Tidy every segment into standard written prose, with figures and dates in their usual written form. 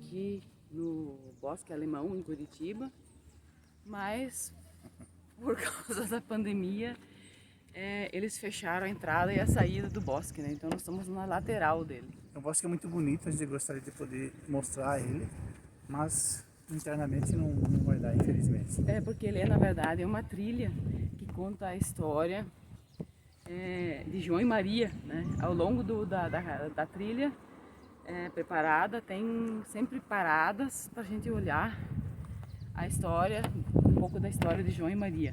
aqui no Bosque Alemão, em Curitiba, mas por causa da pandemia, eles fecharam a entrada e a saída do bosque, né? Então nós estamos na lateral dele. O bosque é muito bonito, a gente gostaria de poder mostrar ele, mas internamente não vai dar, infelizmente. Porque ele na verdade, é uma trilha que conta a história de João e Maria, né? Ao longo da trilha preparada, tem sempre paradas para a gente olhar a história, um pouco da história de João e Maria.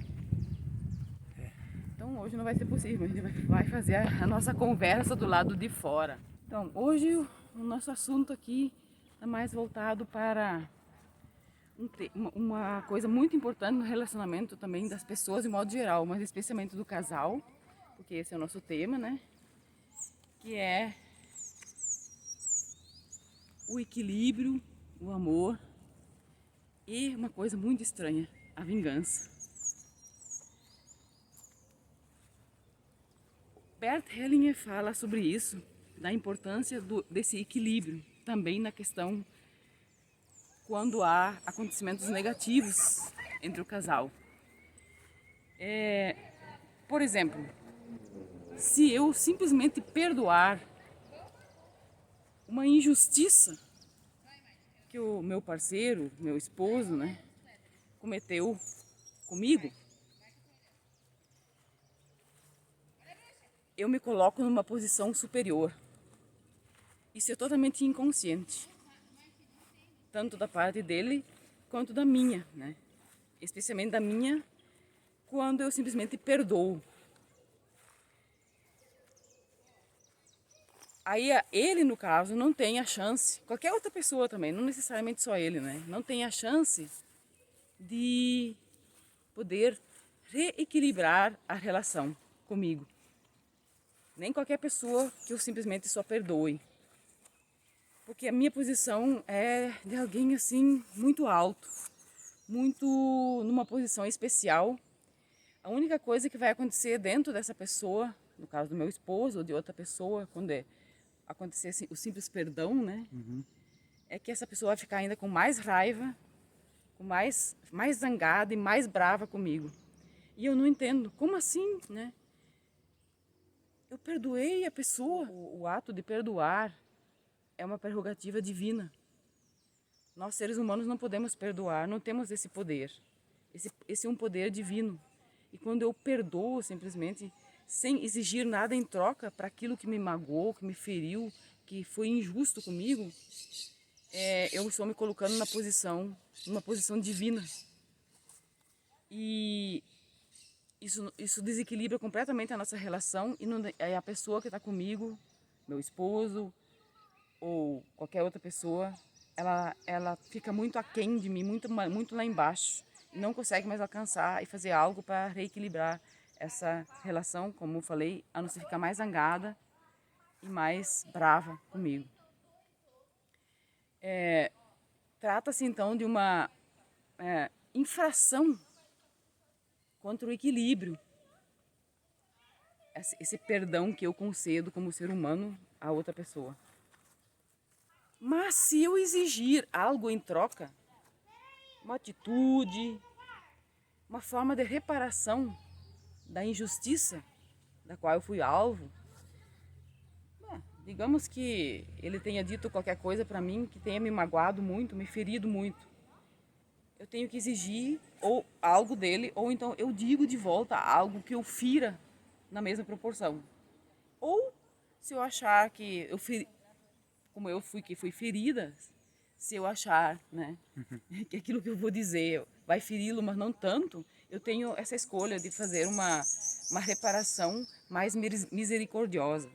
Então hoje não vai ser possível, a gente vai fazer a nossa conversa do lado de fora. Então hoje o nosso assunto aqui está mais voltado para uma coisa muito importante no relacionamento também das pessoas de modo geral, mas especialmente do casal, porque esse é o nosso tema, né? Que é o equilíbrio, o amor e uma coisa muito estranha, a vingança. Bert Hellinger fala sobre isso, da importância desse equilíbrio, também na questão quando há acontecimentos negativos entre o casal. Por exemplo, se eu simplesmente perdoar uma injustiça que o meu parceiro, meu esposo, né, cometeu comigo, eu me coloco numa posição superior. Isso é totalmente inconsciente, tanto da parte dele quanto da minha, né? Especialmente da minha, quando eu simplesmente perdoo. Aí ele, no caso, não tem a chance, qualquer outra pessoa também, não necessariamente só ele, né? Não tem a chance de poder reequilibrar a relação comigo. Nem qualquer pessoa que eu simplesmente só perdoe. Porque a minha posição é de alguém assim, muito alto, muito numa posição especial. A única coisa que vai acontecer dentro dessa pessoa, no caso do meu esposo ou de outra pessoa, quando acontecer assim, o simples perdão, né? É que essa pessoa vai ficar ainda com mais raiva, com mais zangada e mais brava comigo. E eu não entendo, como assim, né? Eu perdoei a pessoa. O ato de perdoar é uma prerrogativa divina. Nós, seres humanos, não podemos perdoar, não temos esse poder. Esse é um poder divino. E quando eu perdoo simplesmente, sem exigir nada em troca para aquilo que me magoou, que me feriu, que foi injusto comigo, eu estou me colocando numa posição divina. E isso desequilibra completamente a nossa relação e a pessoa que está comigo, meu esposo ou qualquer outra pessoa, ela fica muito aquém de mim, muito lá embaixo e não consegue mais alcançar e fazer algo para reequilibrar essa relação, como eu falei, a não ser ficar mais zangada e mais brava comigo. Trata-se então de uma infração contra o equilíbrio, esse perdão que eu concedo como ser humano a outra pessoa. Mas se eu exigir algo em troca, uma atitude, uma forma de reparação da injustiça da qual eu fui alvo, digamos que ele tenha dito qualquer coisa para mim que tenha me magoado muito, me ferido muito. Eu tenho que exigir ou algo dele, ou então eu digo de volta algo que eu fira na mesma proporção. Ou se eu achar que como eu fui ferida, se eu achar, né, que aquilo que eu vou dizer vai feri-lo, mas não tanto, eu tenho essa escolha de fazer uma reparação mais misericordiosa.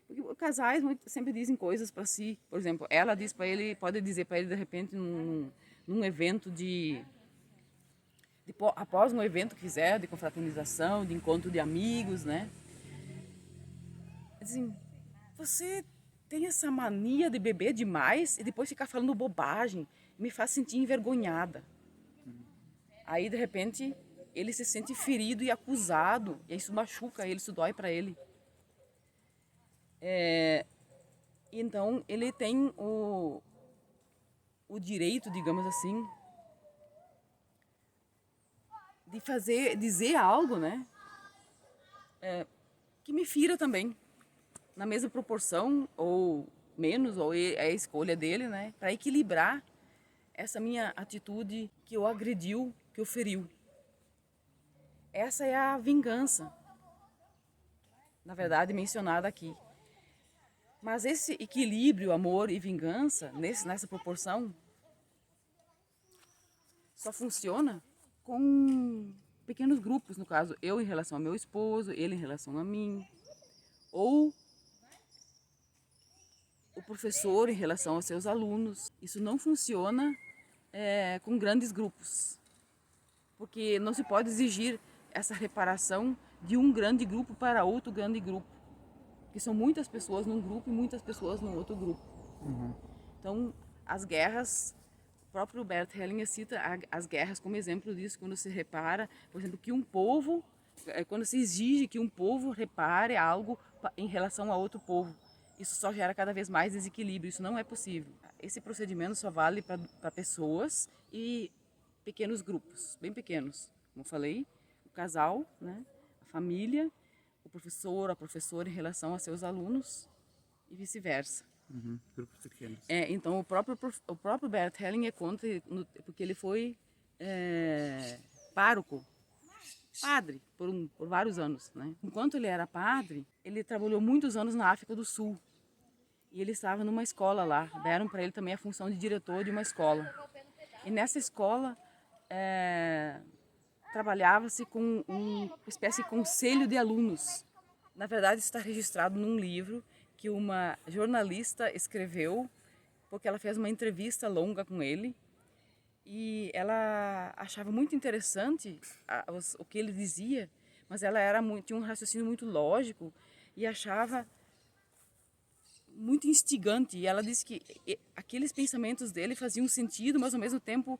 Porque casais sempre dizem coisas para si. Por exemplo, ela diz para ele, pode dizer para ele de repente num evento após um evento que fizer de confraternização, de encontro de amigos, né? Dizem, você tem essa mania de beber demais e depois ficar falando bobagem, me faz sentir envergonhada. Aí de repente ele se sente ferido e acusado, e isso machuca ele, isso dói para ele. Então ele tem o direito, digamos assim, de dizer algo, né, que me fira também, na mesma proporção ou menos, ou é a escolha dele, né, para equilibrar essa minha atitude que o agrediu, que o feriu. Essa é a vingança, na verdade, mencionada aqui. Mas esse equilíbrio, amor e vingança, nessa proporção, só funciona com pequenos grupos, no caso, eu em relação ao meu esposo, ele em relação a mim, ou o professor em relação aos seus alunos. Isso não funciona com grandes grupos, porque não se pode exigir essa reparação de um grande grupo para outro grande grupo, que são muitas pessoas num grupo e muitas pessoas num outro grupo. Então, as guerras, o próprio Bert Hellinger cita as guerras como exemplo disso, quando se repara, por exemplo, que um povo, quando se exige que um povo repare algo em relação a outro povo. Isso só gera cada vez mais desequilíbrio, isso não é possível. Esse procedimento só vale para pessoas e pequenos grupos, bem pequenos. Como eu falei, o casal, né, a família, o professor, a professora em relação a seus alunos e vice-versa. Grupos pequenos. Então, o próprio Bert Hellinger conta, porque ele foi pároco, padre, por vários anos, né? Enquanto ele era padre, ele trabalhou muitos anos na África do Sul. E ele estava numa escola lá. Deram para ele também a função de diretor de uma escola. E nessa escola, trabalhava-se com uma espécie de conselho de alunos. Na verdade, isso está registrado num livro que uma jornalista escreveu, porque ela fez uma entrevista longa com ele. E ela achava muito interessante o que ele dizia, mas ela tinha um raciocínio muito lógico e achava muito instigante. E ela disse que aqueles pensamentos dele faziam sentido, mas ao mesmo tempo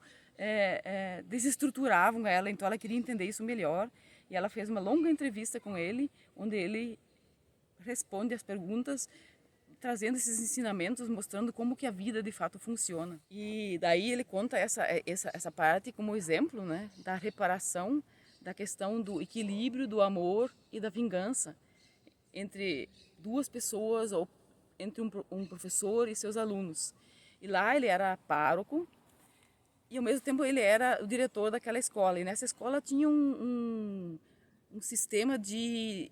desestruturavam ela. Então ela queria entender isso melhor. E ela fez uma longa entrevista com ele, onde ele responde as perguntas, trazendo esses ensinamentos, mostrando como que a vida de fato funciona. E daí ele conta essa parte como exemplo, né, da reparação, da questão do equilíbrio, do amor e da vingança entre duas pessoas ou entre um professor e seus alunos. E lá ele era pároco e ao mesmo tempo ele era o diretor daquela escola. E nessa escola tinha um sistema de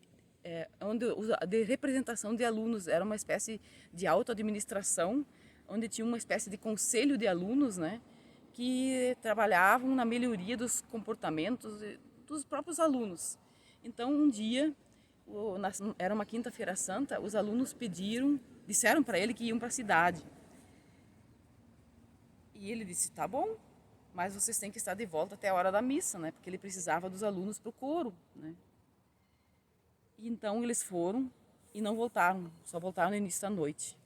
representação de alunos, era uma espécie de auto-administração, onde tinha uma espécie de conselho de alunos, né, que trabalhavam na melhoria dos comportamentos dos próprios alunos. Então, um dia, era uma quinta-feira santa, os alunos disseram para ele que iam para a cidade. E ele disse, tá bom, mas vocês têm que estar de volta até a hora da missa, né, porque ele precisava dos alunos para o coro, né. E então eles foram e não voltaram, só voltaram no início da noite.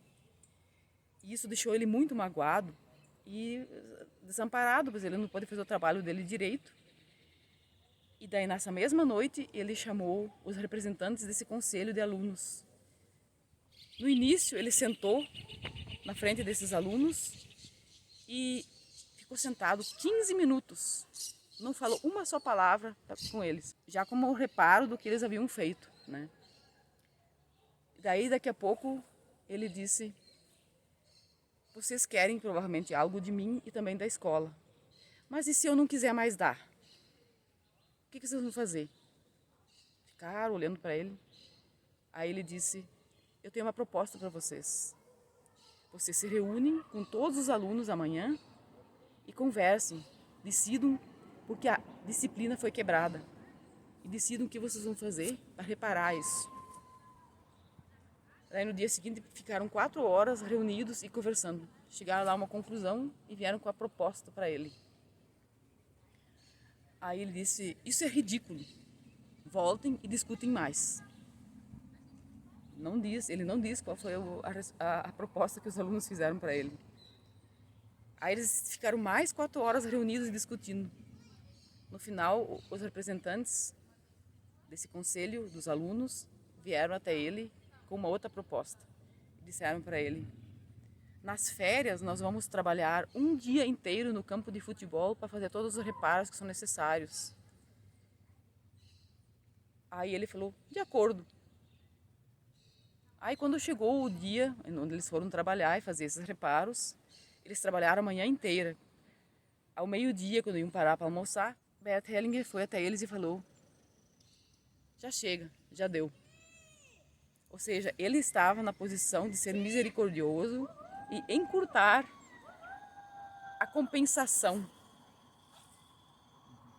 E isso deixou ele muito magoado e desamparado, pois ele não pôde fazer o trabalho dele direito. E daí nessa mesma noite ele chamou os representantes desse conselho de alunos. No início ele sentou na frente desses alunos e ficou sentado 15 minutos. Não falou uma só palavra com eles, já como reparo do que eles haviam feito, né? Daí, daqui a pouco, ele disse, vocês querem provavelmente algo de mim e também da escola. Mas e se eu não quiser mais dar? O que vocês vão fazer? Ficaram olhando para ele. Aí ele disse, eu tenho uma proposta para vocês. Vocês se reúnem com todos os alunos amanhã e conversem, decidam, porque a disciplina foi quebrada. E decidam o que vocês vão fazer para reparar isso. Daí no dia seguinte ficaram 4 horas reunidos e conversando. Chegaram lá a uma conclusão e vieram com a proposta para ele. Aí ele disse, isso é ridículo. Voltem e discutem mais. Ele não disse qual foi a proposta que os alunos fizeram para ele. Aí eles ficaram mais 4 horas reunidos e discutindo. No final, os representantes desse conselho dos alunos vieram até ele com uma outra proposta. Disseram para ele, nas férias nós vamos trabalhar um dia inteiro no campo de futebol para fazer todos os reparos que são necessários. Aí ele falou, de acordo. Aí quando chegou o dia onde eles foram trabalhar e fazer esses reparos, eles trabalharam a manhã inteira. Ao meio-dia, quando iam parar para almoçar, Bert Hellinger foi até eles e falou, já chega, já deu. Ou seja, ele estava na posição de ser misericordioso e encurtar a compensação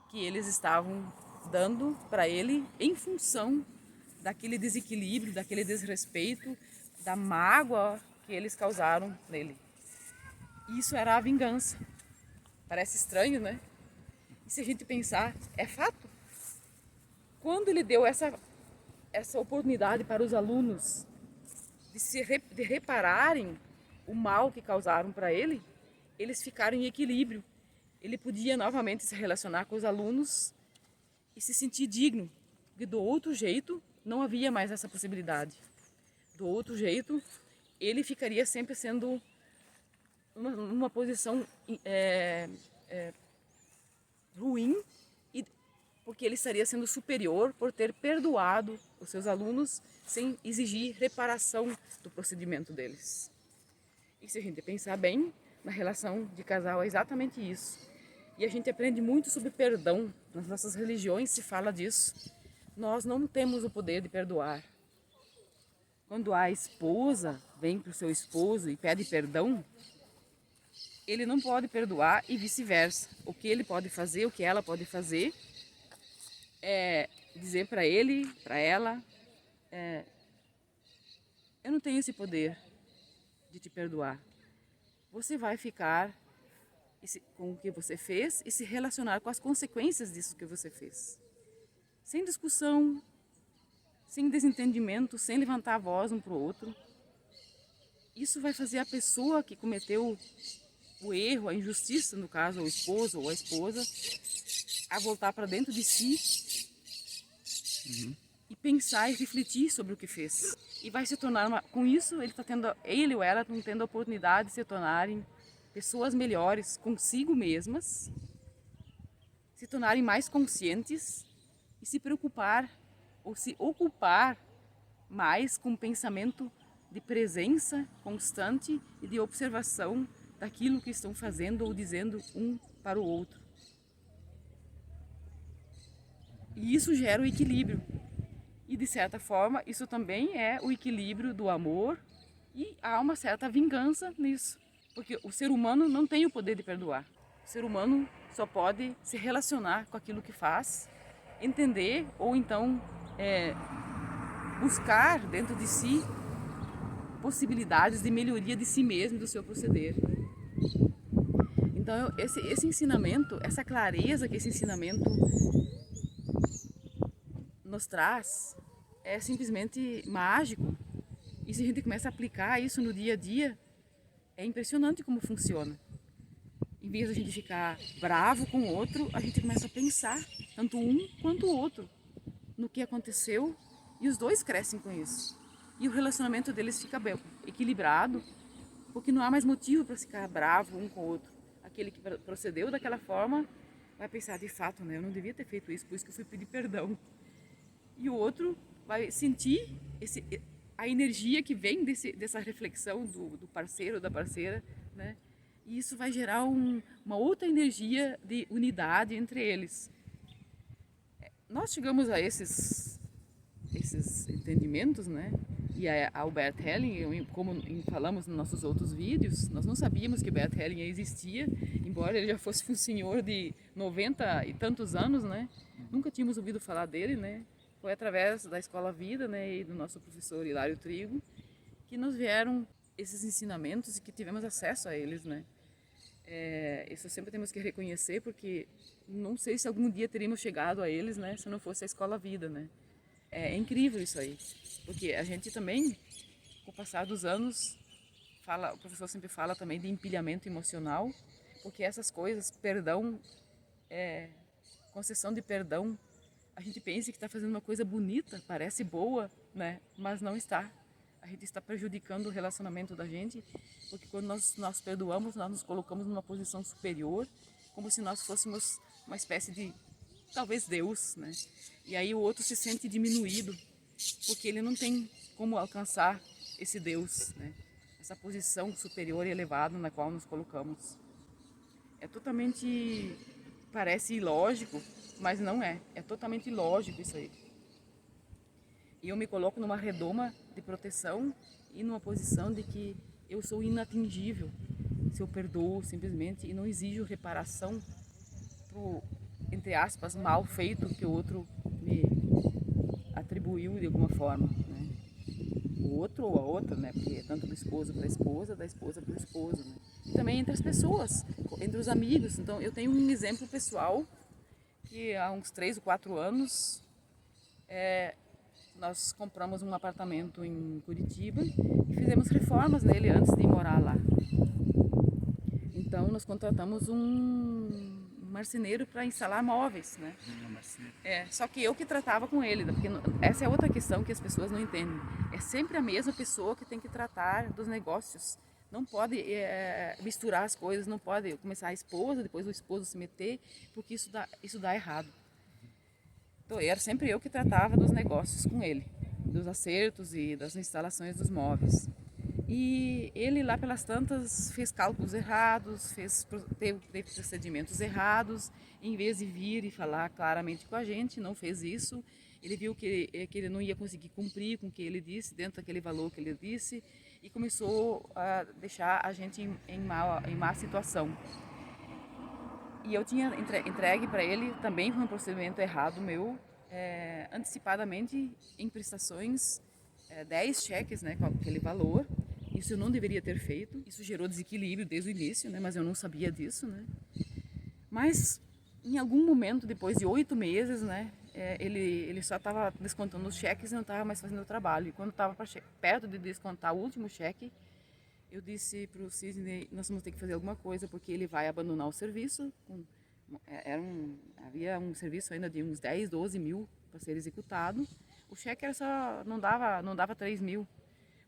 que eles estavam dando para ele em função daquele desequilíbrio, daquele desrespeito, da mágoa que eles causaram nele. Isso era a vingança. Parece estranho, né? E se a gente pensar, é fato. Quando ele deu essa oportunidade para os alunos de repararem o mal que causaram para ele, eles ficaram em equilíbrio. Ele podia novamente se relacionar com os alunos e se sentir digno, porque do outro jeito não havia mais essa possibilidade. Do outro jeito, ele ficaria sempre sendo numa posição ruim, porque ele estaria sendo superior por ter perdoado os seus alunos sem exigir reparação do procedimento deles. E se a gente pensar bem, na relação de casal é exatamente isso. E a gente aprende muito sobre perdão. Nas nossas religiões se fala disso. Nós não temos o poder de perdoar. Quando a esposa vem para o seu esposo e pede perdão, ele não pode perdoar e vice-versa. O que ele pode fazer, o que ela pode fazer, é dizer para ele, para ela, eu não tenho esse poder de te perdoar. Você vai ficar com o que você fez e se relacionar com as consequências disso que você fez. Sem discussão, sem desentendimento, sem levantar a voz um para o outro. Isso vai fazer a pessoa que cometeu o erro, a injustiça, no caso, o esposo ou a esposa, a voltar para dentro de si e pensar e refletir sobre o que fez. E vai se tornar, com isso, ele ou ela estão tendo a oportunidade de se tornarem pessoas melhores consigo mesmas, se tornarem mais conscientes e se preocupar ou se ocupar mais com um pensamento de presença constante e de observação daquilo que estão fazendo ou dizendo um para o outro. E isso gera o equilíbrio. E, de certa forma, isso também é o equilíbrio do amor e há uma certa vingança nisso. Porque o ser humano não tem o poder de perdoar. O ser humano só pode se relacionar com aquilo que faz, entender ou então buscar dentro de si possibilidades de melhoria de si mesmo e do seu proceder. Então, esse ensinamento, essa clareza que esse ensinamento nos traz, é simplesmente mágico. E se a gente começa a aplicar isso no dia a dia, é impressionante como funciona. Em vez de a gente ficar bravo com o outro, a gente começa a pensar, tanto um quanto o outro, no que aconteceu, e os dois crescem com isso. E o relacionamento deles fica bem equilibrado, porque não há mais motivo para ficar bravo um com o outro. Aquele que procedeu daquela forma vai pensar, de fato, né, eu não devia ter feito isso, por isso que eu fui pedir perdão. E o outro vai sentir a energia que vem dessa reflexão do parceiro ou da parceira, né? E isso vai gerar uma outra energia de unidade entre eles. Nós chegamos a esses entendimentos, né? E a Albert Hellinger, como falamos nos nossos outros vídeos, nós não sabíamos que Bert Hellinger existia, embora ele já fosse um senhor de 90 e tantos anos, né? Nunca tínhamos ouvido falar dele, né? Foi através da Escola Vida, né, e do nosso professor Hilário Trigo que nos vieram esses ensinamentos e que tivemos acesso a eles, né? Isso sempre temos que reconhecer, porque não sei se algum dia teríamos chegado a eles, né, se não fosse a Escola Vida, né? É incrível isso aí, porque a gente também, com o passar dos anos, o professor sempre fala também de empilhamento emocional, porque essas coisas, perdão, concessão de perdão, a gente pensa que está fazendo uma coisa bonita, parece boa, né? Mas não está. a gente está prejudicando o relacionamento da gente, porque quando nós perdoamos, nós nos colocamos numa posição superior, como se nós fôssemos uma espécie de, talvez, Deus, né? E aí o outro se sente diminuído, porque ele não tem como alcançar esse Deus, né? Essa posição superior e elevada na qual nos colocamos. É totalmente, parece ilógico, mas não é. É totalmente ilógico isso aí. E eu me coloco numa redoma de proteção e numa posição de que eu sou inatingível se eu perdoo simplesmente e não exijo reparação pro, entre aspas, mal feito que o outro me atribuiu de alguma forma, né? O outro ou a outra, né? Porque é tanto do esposo para a esposa, da esposa para o esposo, né? E também entre as pessoas, entre os amigos. Então eu tenho um exemplo pessoal que há uns 3 ou 4 anos nós compramos um apartamento em Curitiba e fizemos reformas nele antes de morar lá. Então nós contratamos um marceneiro para instalar móveis, né? Só que eu que tratava com ele, porque essa é outra questão que as pessoas não entendem. É sempre a mesma pessoa que tem que tratar dos negócios. Não pode misturar as coisas, não pode começar a esposa, depois o esposo se meter, porque isso dá errado. Então era sempre eu que tratava dos negócios com ele, dos acertos e das instalações dos móveis. E ele lá pelas tantas fez cálculos errados, teve procedimentos errados, em vez de vir e falar claramente com a gente, não fez isso. Ele viu que ele não ia conseguir cumprir com o que ele disse, dentro daquele valor que ele disse, e começou a deixar a gente em má situação. E eu tinha entregue para ele, também foi um procedimento errado meu, antecipadamente em prestações, 10 cheques, né, com aquele valor. Isso eu não deveria ter feito, isso gerou desequilíbrio desde o início, né, mas eu não sabia disso, né. Mas em algum momento, depois de 8 meses, né, ele só estava descontando os cheques e não estava mais fazendo o trabalho. E quando estava perto de descontar o último cheque, eu disse para o Sidney, nós vamos ter que fazer alguma coisa, porque ele vai abandonar o serviço. Havia um serviço ainda de uns 10, 12 mil para ser executado. O cheque era só, não dava 3 mil.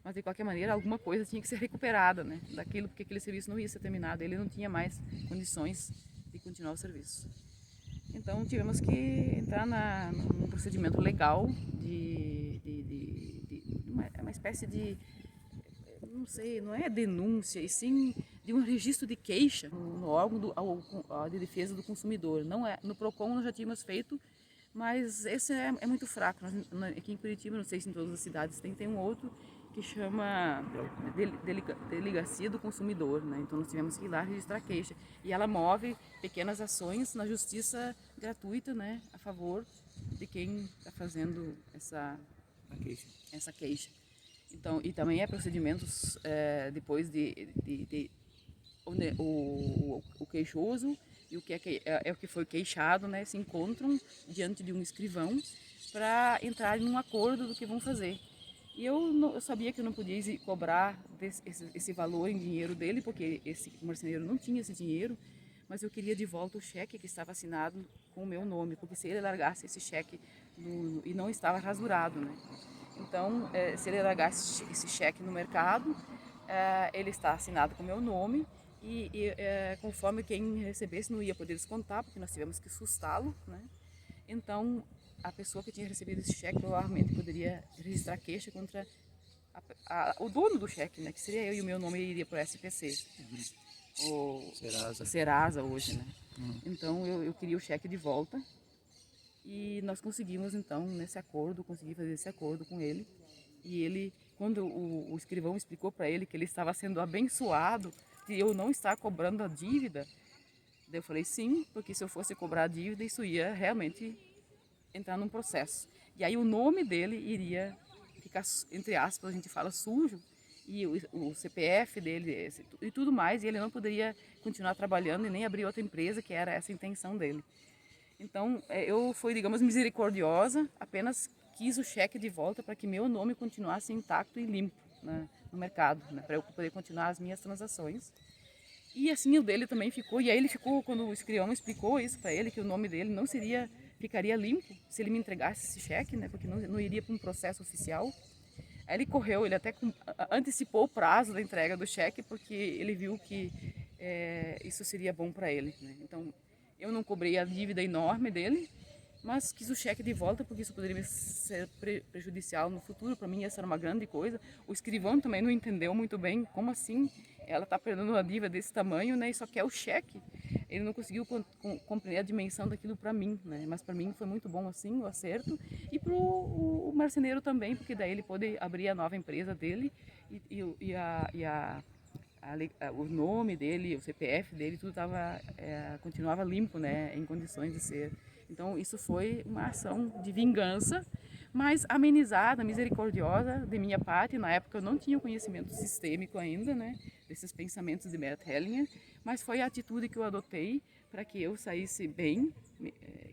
Mas de qualquer maneira, alguma coisa tinha que ser recuperada, né, daquilo, porque aquele serviço não ia ser terminado. Ele não tinha mais condições de continuar o serviço. Então tivemos que entrar num procedimento legal de uma espécie de, não sei, não é denúncia, e sim de um registro de queixa no órgão de defesa do consumidor. Não é, no PROCON nós já tínhamos feito, mas esse é muito fraco. Aqui em Curitiba, não sei se em todas as cidades tem um outro que chama Delegacia do Consumidor, né? Então nós tivemos que ir lá registrar queixa. E ela move pequenas ações na justiça gratuita, né, a favor de quem está fazendo essa queixa. Então, e também procedimentos depois onde o queixoso e o que foi queixado, né, se encontram diante de um escrivão para entrar em um acordo do que vão fazer. E eu sabia que eu não podia cobrar esse valor em dinheiro dele, porque esse marceneiro não tinha esse dinheiro, mas eu queria de volta o cheque que estava assinado com o meu nome, porque se ele largasse esse cheque e não estava rasurado, né? Então, se ele largasse esse cheque no mercado, ele está assinado com o meu nome e conforme quem recebesse não ia poder descontar, porque nós tivemos que sustá-lo, né? Então, a pessoa que tinha recebido esse cheque provavelmente poderia registrar queixa contra o dono do cheque, né? Que seria eu, e o meu nome iria para o SPC. O Serasa hoje, né? Então eu queria o cheque de volta e nós conseguimos então consegui fazer esse acordo com ele. E ele, quando o escrivão explicou para ele que ele estava sendo abençoado de eu não estar cobrando a dívida, daí eu falei sim, porque se eu fosse cobrar a dívida isso ia realmente entrar num processo. E aí o nome dele iria ficar, entre aspas, a gente fala sujo, e o CPF dele e tudo mais, e ele não poderia continuar trabalhando e nem abrir outra empresa, que era essa a intenção dele. Então, eu fui, digamos, misericordiosa, apenas quis o cheque de volta para que meu nome continuasse intacto e limpo, né, no mercado, né, para eu poder continuar as minhas transações. E assim o dele também ficou, e aí ele ficou, quando o escrivão explicou isso para ele, que o nome dele não ficaria limpo se ele me entregasse esse cheque, né, porque não iria para um processo oficial. Aí ele correu, ele até antecipou o prazo da entrega do cheque, porque ele viu que isso seria bom para ele, né? Então, eu não cobrei a dívida enorme dele, mas quis o cheque de volta, porque isso poderia ser prejudicial no futuro. Para mim, essa era uma grande coisa. O escrivão também não entendeu muito bem como assim ela está perdendo uma dívida desse tamanho, né? E só quer o cheque. Ele não conseguiu compreender a dimensão daquilo para mim, né? Mas para mim foi muito bom assim o acerto, e para o marceneiro também, porque daí ele pôde abrir a nova empresa dele e o nome dele, o CPF dele, tudo continuava limpo, né? Em condições de ser. Então isso foi uma ação de vingança, mas amenizada, misericordiosa de minha parte. Na época eu não tinha o conhecimento sistêmico ainda, né, desses pensamentos de Bert Hellinger, mas foi a atitude que eu adotei para que eu saísse bem,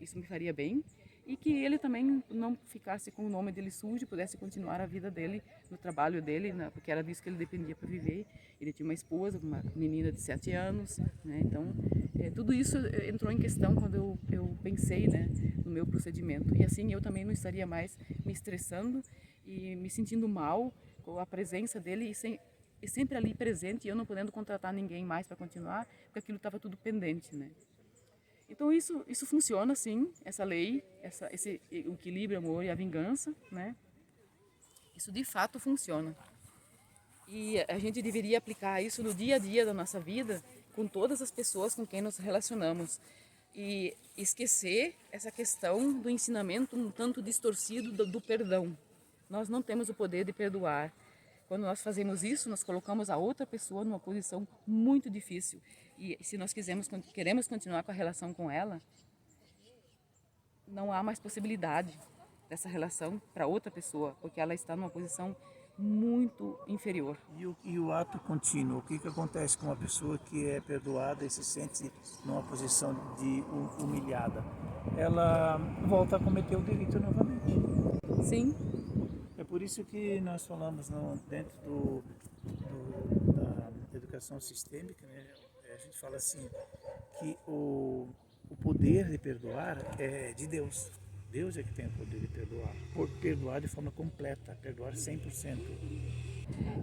isso me faria bem, e que ele também não ficasse com o nome dele sujo, pudesse continuar a vida dele, no trabalho dele, né, porque era disso que ele dependia para viver. Ele tinha uma esposa, uma menina de 7 anos, né, então tudo isso entrou em questão quando eu pensei, né, no meu procedimento. E assim eu também não estaria mais me estressando e me sentindo mal com a presença dele e sempre ali presente, e eu não podendo contratar ninguém mais para continuar, porque aquilo estava tudo pendente, né. Então isso funciona sim, essa lei, esse equilíbrio, amor e a vingança, né? Isso de fato funciona. E a gente deveria aplicar isso no dia a dia da nossa vida, com todas as pessoas com quem nos relacionamos. E esquecer essa questão do ensinamento um tanto distorcido do perdão. Nós não temos o poder de perdoar. Quando nós fazemos isso, nós colocamos a outra pessoa numa posição muito difícil. E se nós queremos continuar com a relação com ela, não há mais possibilidade dessa relação para outra pessoa, porque ela está numa posição muito inferior. E o ato contínuo, o que acontece com uma pessoa que é perdoada e se sente numa posição de humilhada? Ela volta a cometer o delito novamente. Sim. É por isso que nós falamos dentro da educação sistêmica, né? A gente fala assim, que o poder de perdoar é de Deus. Deus é que tem o poder de perdoar. Por perdoar de forma completa, perdoar 100%.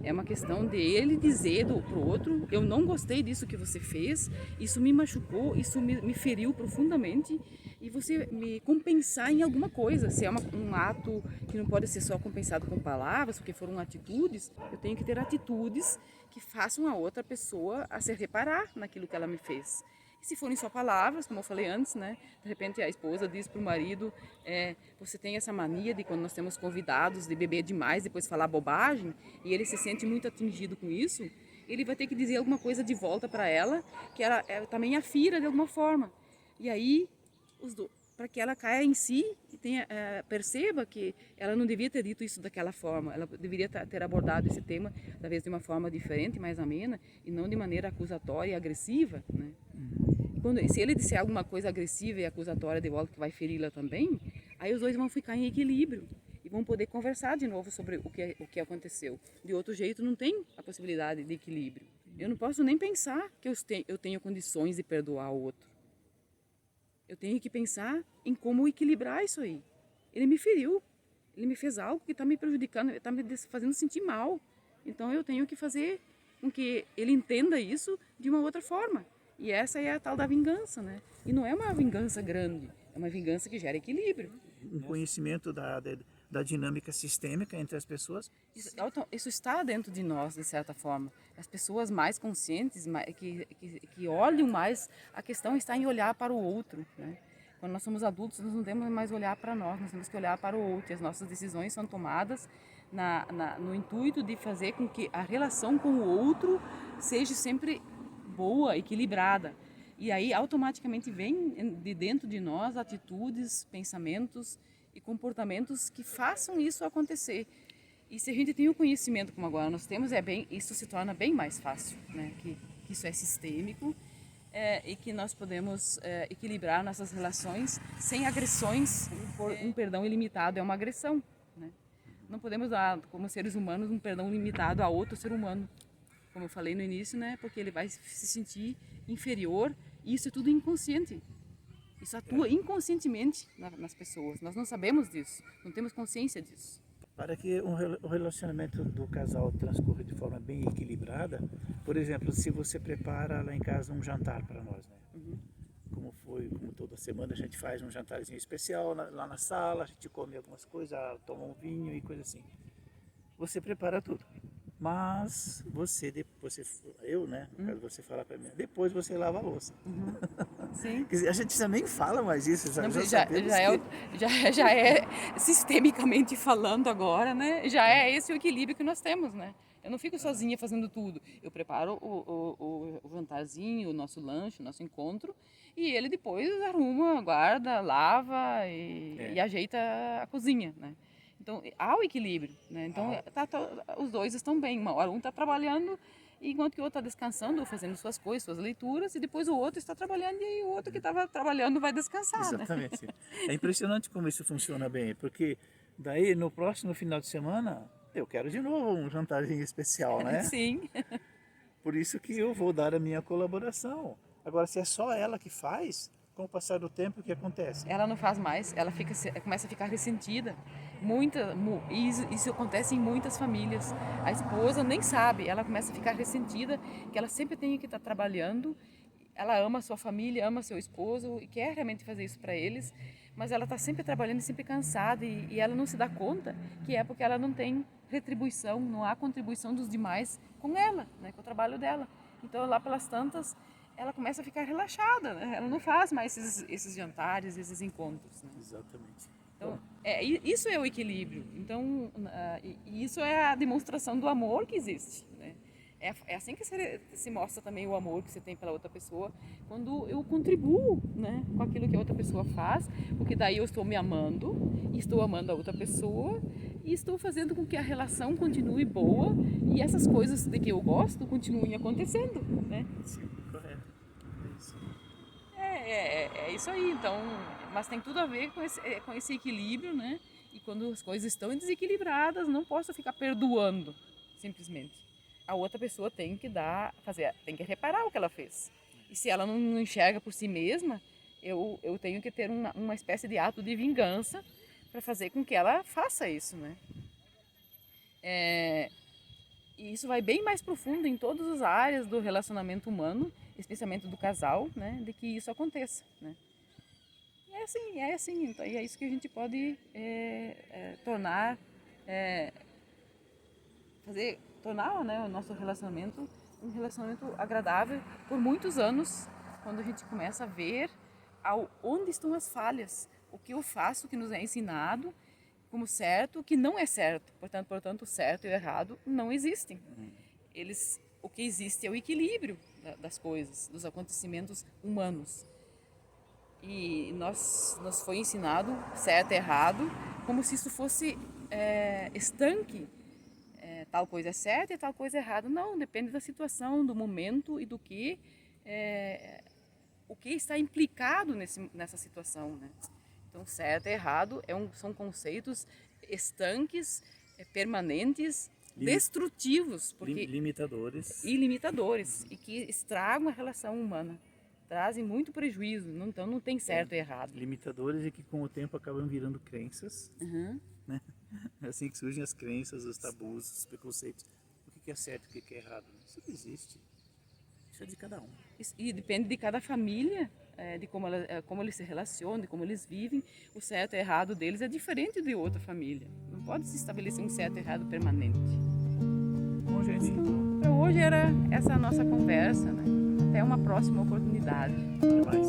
É uma questão de ele dizer para o outro: eu não gostei disso que você fez, isso me machucou, isso me feriu profundamente, e você me compensar em alguma coisa. Se é um ato que não pode ser só compensado com palavras, porque foram atitudes, eu tenho que ter atitudes que façam a outra pessoa a se reparar naquilo que ela me fez. E se forem só palavras, como eu falei antes, né? De repente a esposa diz para o marido: você tem essa mania de, quando nós temos convidados, de beber demais, depois falar bobagem, e ele se sente muito atingido com isso, ele vai ter que dizer alguma coisa de volta para ela, que ela também afira de alguma forma. E aí, para que ela caia em si e perceba que ela não devia ter dito isso daquela forma, ela deveria ter abordado esse tema, talvez de uma forma diferente, mais amena, e não de maneira acusatória e agressiva, né? Se ele disser alguma coisa agressiva e acusatória de volta que vai feri-la também, aí os dois vão ficar em equilíbrio e vão poder conversar de novo sobre o que aconteceu. De outro jeito, não tem a possibilidade de equilíbrio. Eu não posso nem pensar que eu tenho condições de perdoar o outro. Eu tenho que pensar em como equilibrar isso aí. Ele me feriu, ele me fez algo que está me prejudicando, está me fazendo sentir mal. Então eu tenho que fazer com que ele entenda isso de uma outra forma. E essa é a tal da vingança, né? E não é uma vingança grande, é uma vingança que gera equilíbrio. Um conhecimento da dinâmica sistêmica entre as pessoas. Isso está dentro de nós, de certa forma. As pessoas mais conscientes, que olham mais, a questão está em olhar para o outro, né? Quando nós somos adultos, nós não temos mais olhar para nós temos que olhar para o outro. E as nossas decisões são tomadas no intuito de fazer com que a relação com o outro seja sempre boa, equilibrada. E aí automaticamente vem de dentro de nós atitudes, pensamentos e comportamentos que façam isso acontecer. E se a gente tem o conhecimento como agora nós temos, isso se torna bem mais fácil, né? Que isso é sistêmico, e que nós podemos equilibrar nossas relações sem agressões. Um perdão ilimitado é uma agressão, né? Não podemos dar, como seres humanos, um perdão limitado a outro ser humano, como eu falei no início, né? Porque ele vai se sentir inferior, e isso é tudo inconsciente. Isso atua inconscientemente nas pessoas. Nós não sabemos disso, não temos consciência disso. Para que o relacionamento do casal transcorra de forma bem equilibrada, por exemplo, se você prepara lá em casa um jantar para nós, né? Como toda semana a gente faz um jantarzinho especial lá na sala, a gente come algumas coisas, toma um vinho e coisa assim. Você prepara tudo. Mas eu, né? No caso, você fala para mim, depois você lava a louça. Sim. Quer dizer, a gente já nem fala mais isso, Não, já já, sabemos já é sistemicamente falando agora, né? Já é esse o equilíbrio que nós temos, né? Eu não fico sozinha fazendo tudo. Eu preparo o jantarzinho, o nosso lanche, o nosso encontro, e ele depois arruma, guarda, lava e ajeita a cozinha, né? Então, há o equilíbrio, né? Então, os dois estão bem. Uma hora um está trabalhando, enquanto que o outro está descansando, ou fazendo suas coisas, suas leituras, e depois o outro está trabalhando e aí o outro que estava trabalhando vai descansar, né? Exatamente. É impressionante como isso funciona bem, porque daí no próximo final de semana eu quero de novo um jantarzinho especial, né? Sim. Por isso que eu vou dar a minha colaboração. Agora, se é só ela que faz, com o passar do tempo, o que acontece? Ela não faz mais, ela começa a ficar ressentida. Isso acontece em muitas famílias. A esposa nem sabe, ela começa a ficar ressentida, que ela sempre tem que estar trabalhando. Ela ama a sua família, ama seu esposo e quer realmente fazer isso para eles, mas ela está sempre trabalhando e sempre cansada e ela não se dá conta que é porque ela não tem retribuição, não há contribuição dos demais com ela, né, com o trabalho dela. Então lá pelas tantas ela começa a ficar relaxada, né? Ela não faz mais esses jantares, esses encontros, né? Exatamente. Então, isso é o equilíbrio. Então, isso é a demonstração do amor que existe, né? É assim que se mostra também o amor que você tem pela outra pessoa, quando eu contribuo, né, com aquilo que a outra pessoa faz, porque daí eu estou me amando, estou amando a outra pessoa e estou fazendo com que a relação continue boa e essas coisas de que eu gosto continuem acontecendo, né? Sim, correto. É isso. É isso aí, então, mas tem tudo a ver com esse equilíbrio, né? E quando as coisas estão desequilibradas, não posso ficar perdoando, simplesmente. A outra pessoa tem que tem que reparar o que ela fez. E se ela não enxerga por si mesma, eu tenho que ter uma espécie de ato de vingança para fazer com que ela faça isso, né? E isso vai bem mais profundo em todas as áreas do relacionamento humano, especialmente do casal, né? De que isso aconteça, né? E é assim, então, e é isso que a gente pode tornar, né, o nosso relacionamento um relacionamento agradável por muitos anos, quando a gente começa a ver onde estão as falhas, o que eu faço que nos é ensinado como certo, o que não é certo. Portanto, o certo e o errado não existem. O que existe é o equilíbrio das coisas, dos acontecimentos humanos. E nos foi ensinado certo e errado, como se isso fosse estanque. Tal coisa é certa e tal coisa é errada. Não, depende da situação, do momento e do que o que está implicado nessa situação, né? Então, certo e errado são conceitos estanques, permanentes, destrutivos, limitadores e limitadores, e que estragam a relação humana, trazem muito prejuízo. Então, não tem certo e errado. Limitadores e que com o tempo acabam virando crenças, né? É assim que surgem as crenças, os tabus, os preconceitos. O que é certo, o que é errado? Isso não existe. Isso é de cada um. E depende de cada família, de como eles se relacionam, de como eles vivem. O certo e errado deles é diferente de outra família. Não pode se estabelecer um certo e errado permanente. Bom, gente. Então hoje era essa a nossa conversa, né? Até uma próxima oportunidade. Até mais.